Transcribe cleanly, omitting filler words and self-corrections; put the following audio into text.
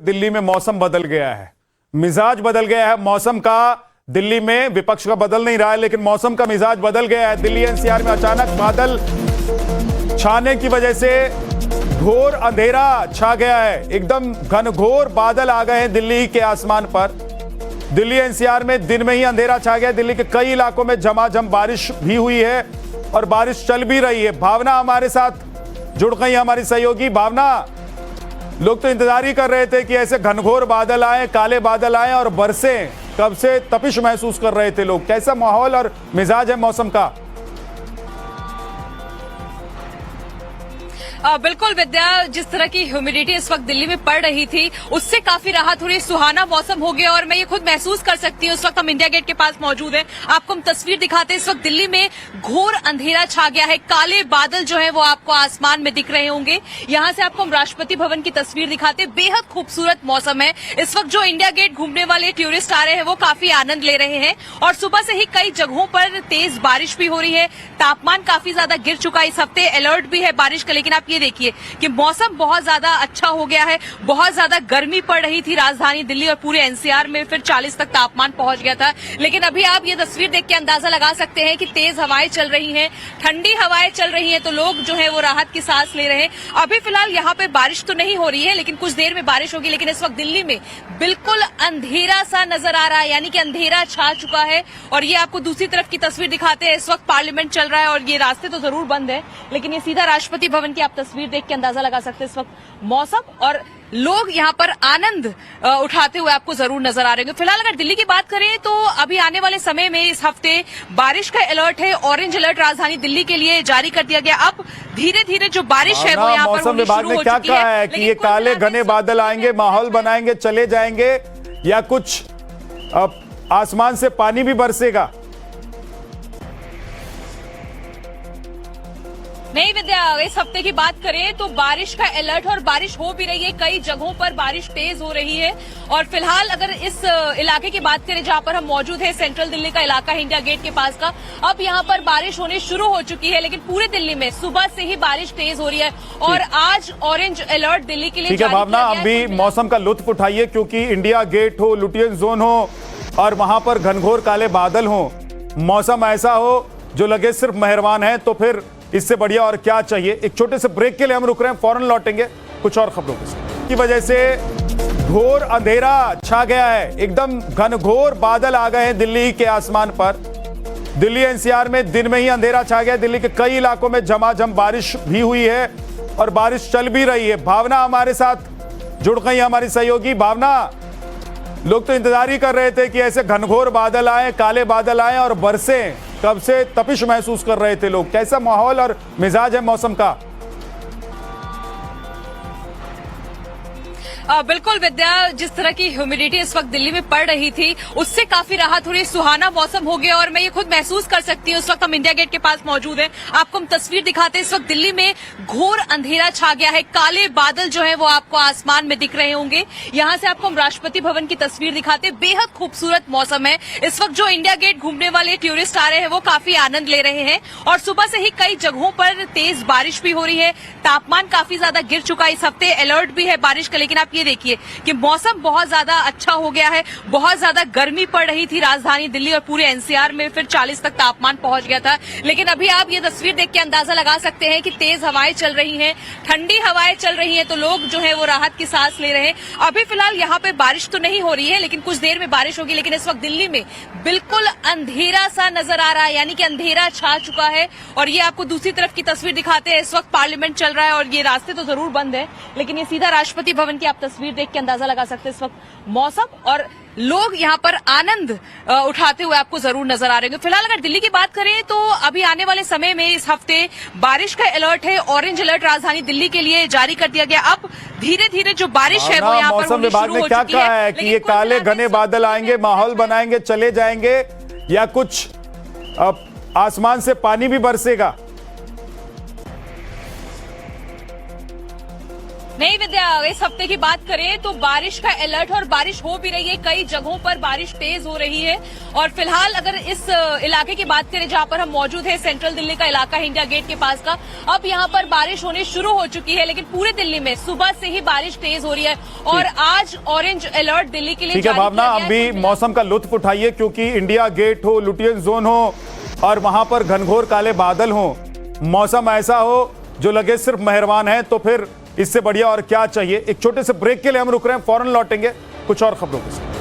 दिल्ली में मौसम बदल गया है, मिजाज बदल गया है मौसम का। दिल्ली में विपक्ष का बदल नहीं रहा है, लेकिन मौसम का मिजाज बदल गया है। दिल्ली एनसीआर में अचानक बादल छाने की वजह से घोर अंधेरा छा गया है। एकदम घनघोर बादल आ गए हैं दिल्ली के आसमान पर। दिल्ली एनसीआर में दिन में ही अंधेरा छा गया। दिल्ली के कई इलाकों में झमाझम बारिश भी हुई है और बारिश चल भी रही है। भावना हमारे साथ जुड़ गई, हमारी सहयोगी भावना। लोग तो इंतजार ही कर रहे थे कि ऐसे घनघोर बादल आए, काले बादल आए और बरसे। कब से तपिश महसूस कर रहे थे लोग। कैसा माहौल और मिजाज है मौसम का? बिल्कुल विद्या, जिस तरह की ह्यूमिडिटी इस वक्त दिल्ली में पड़ रही थी उससे काफी राहत हो रही, सुहाना मौसम हो गया और मैं ये खुद महसूस कर सकती हूँ। इस वक्त हम इंडिया गेट के पास मौजूद हैं, आपको हम तस्वीर दिखाते हैं। इस वक्त दिल्ली में घोर अंधेरा छा गया है, काले बादल जो है वो आपको आसमान में दिख रहे होंगे। यहाँ से आपको हम राष्ट्रपति भवन की तस्वीर दिखाते हैं। बेहद खूबसूरत मौसम है इस वक्त। जो इंडिया गेट घूमने वाले टूरिस्ट आ रहे हैं वो काफी आनंद ले रहे हैं और सुबह से ही कई जगहों पर तेज बारिश भी हो रही है। तापमान काफी ज्यादा गिर चुका है, इस हफ्ते अलर्ट भी है बारिश का। लेकिन आप ये देखिए कि मौसम बहुत ज्यादा अच्छा हो गया है। बहुत ज्यादा गर्मी पड़ रही थी राजधानी दिल्ली और पूरे एनसीआर में, फिर 40 तक तापमान पहुंच गया था। लेकिन अभी आप ये तस्वीर देख के अंदाजा लगा सकते हैं कि तेज हवाएं चल रही हैं, ठंडी हवाएं चल रही हैं, तो लोग जो है वो राहत की सांस ले रहे हैं। अभी फिलहाल यहाँ पे बारिश तो नहीं हो रही है, लेकिन कुछ देर में बारिश होगी। लेकिन इस वक्त दिल्ली में बिल्कुल अंधेरा सा नजर आ रहा है, यानी कि अंधेरा छा चुका है। और ये आपको दूसरी तरफ की तस्वीर दिखाते हैं। इस वक्त पार्लियामेंट चल रहा है और ये रास्ते तो जरूर बंद है, लेकिन ये सीधा राष्ट्रपति भवन की आप तस्वीर देख के अंदाजा लगा सकते हैं इस वक्त मौसम। और लोग यहाँ पर आनंद उठाते हुए आपको जरूर नजर आ रहे होंगे। फिलहाल अगर दिल्ली की बात करें तो अभी आने वाले समय में इस हफ्ते बारिश का अलर्ट है, ऑरेंज अलर्ट राजधानी दिल्ली के लिए जारी कर दिया गया। अब धीरे धीरे जो बारिश है वो यहाँ पर मौसम विभाग ने क्या कहा है कि ये काले घने बादल आएंगे, माहौल बनाएंगे, चले जाएंगे, या कुछ आसमान से पानी भी बरसेगा? नहीं विद्या, इस हफ्ते की बात करें तो बारिश का अलर्ट और बारिश हो भी रही है। कई जगहों पर बारिश तेज हो रही है। और फिलहाल अगर इस इलाके की बात करें जहां पर हम मौजूद है, सेंट्रल दिल्ली का इलाका है इंडिया गेट के पास का, अब यहां पर बारिश होने शुरू हो चुकी है। लेकिन पूरे दिल्ली में सुबह से ही बारिश तेज हो रही है और आज ऑरेंज अलर्ट दिल्ली के लिए ठीक है भावना, अभी मौसम का लुत्फ उठाइए, क्योंकि इंडिया गेट हो, लुटियन जोन हो और वहां पर घनघोर काले बादल हो, मौसम ऐसा हो जो लगे सिर्फ मेहरबान है, तो फिर इससे बढ़िया और क्या चाहिए। एक छोटे से ब्रेक के लिए हम रुक रहे हैं, फौरन लौटेंगे कुछ और खबरों के साथ। की वजह से घोर अंधेरा छा गया है, एकदम घनघोर बादल आ गए हैं दिल्ली के आसमान पर। दिल्ली एनसीआर में दिन में ही अंधेरा छा गया। दिल्ली के कई इलाकों में झमाझम बारिश भी हुई है और बारिश चल भी रही है। भावना हमारे साथ जुड़ गई, हमारी सहयोगी भावना। लोग तो इंतजार ही कर रहे थे कि ऐसे घनघोर बादल आए, काले बादल आए और बरसे। कब से तपिश महसूस कर रहे थे लोग। कैसा माहौल और मिजाज है मौसम का? बिल्कुल विद्या, जिस तरह की ह्यूमिडिटी इस वक्त दिल्ली में पड़ रही थी उससे काफी राहत हो रही, सुहाना मौसम हो गया और मैं ये खुद महसूस कर सकती हूँ। इस वक्त हम इंडिया गेट के पास मौजूद हैं, आपको हम तस्वीर दिखाते हैं। इस वक्त दिल्ली में घोर अंधेरा छा गया है, काले बादल जो है वो आपको आसमान में दिख रहे होंगे। यहाँ से आपको हम राष्ट्रपति भवन की तस्वीर दिखाते हैं। बेहद खूबसूरत मौसम है इस वक्त। जो इंडिया गेट घूमने वाले टूरिस्ट आ रहे हैं वो काफी आनंद ले रहे हैं और सुबह से ही कई जगहों पर तेज बारिश भी हो रही है। तापमान काफी ज्यादा गिर चुका है, इस हफ्ते अलर्ट भी है बारिश का। लेकिन आप ये देखिए कि मौसम बहुत ज्यादा अच्छा हो गया है। बहुत ज्यादा गर्मी पड़ रही थी राजधानी दिल्ली और पूरे एनसीआर में, फिर 40 तक तापमान पहुंच गया था। लेकिन अभी आप ये तस्वीर देख के अंदाजा लगा सकते हैं कि तेज हवाएं चल रही हैं, ठंडी हवाएं चल रही हैं, तो लोग जो है वो राहत की सांस ले रहे हैं। अभी फिलहाल यहाँ पे बारिश तो नहीं हो रही है, लेकिन कुछ देर में बारिश होगी। लेकिन इस वक्त दिल्ली में बिल्कुल अंधेरा सा नजर आ रहा है, यानी कि अंधेरा छा चुका है। और ये आपको दूसरी तरफ की तस्वीर दिखाते हैं। इस वक्त पार्लियामेंट चल रहा है और ये रास्ते तो जरूर बंद है, लेकिन ये सीधा राष्ट्रपति भवन की आप तस्वीर देख के अंदाजा लगा सकते हैं इस वक्त मौसम। और लोग यहाँ पर आनंद उठाते हुए आपको जरूर नजर आ रहे होंगे। फिलहाल अगर दिल्ली की बात करें तो अभी आने वाले समय में इस हफ्ते बारिश का अलर्ट है, ऑरेंज अलर्ट राजधानी दिल्ली के लिए जारी कर दिया गया। अब धीरे धीरे जो बारिश है वो यहाँ पर मौसम विभाग ने क्या कहा है कि ये काले घने बादल आएंगे, माहौल बनाएंगे, चले जाएंगे, या कुछ आसमान से पानी भी बरसेगा? नहीं विद्या, इस हफ्ते की बात करें तो बारिश का अलर्ट और बारिश हो भी रही है, कई जगहों पर बारिश तेज हो रही है। और फिलहाल अगर इस इलाके की बात करें जहां पर हम मौजूद हैं, सेंट्रल दिल्ली का इलाका है, इंडिया गेट के पास का, अब यहां पर बारिश होनी शुरू हो चुकी है, लेकिन पूरे दिल्ली में सुबह से ही बारिश तेज हो रही है और आज ऑरेंज अलर्ट दिल्ली के लिए ठीक है भावना, अब भी मौसम का लुत्फ उठाइए क्योंकि इंडिया गेट हो, लुटियन जोन हो और वहां पर घनघोर काले बादल हो, मौसम ऐसा हो जो लगे सिर्फ मेहरबान है, तो फिर इससे बढ़िया और क्या चाहिए। एक छोटे से ब्रेक के लिए हम रुक रहे हैं, फौरन लौटेंगे कुछ और खबरों के साथ।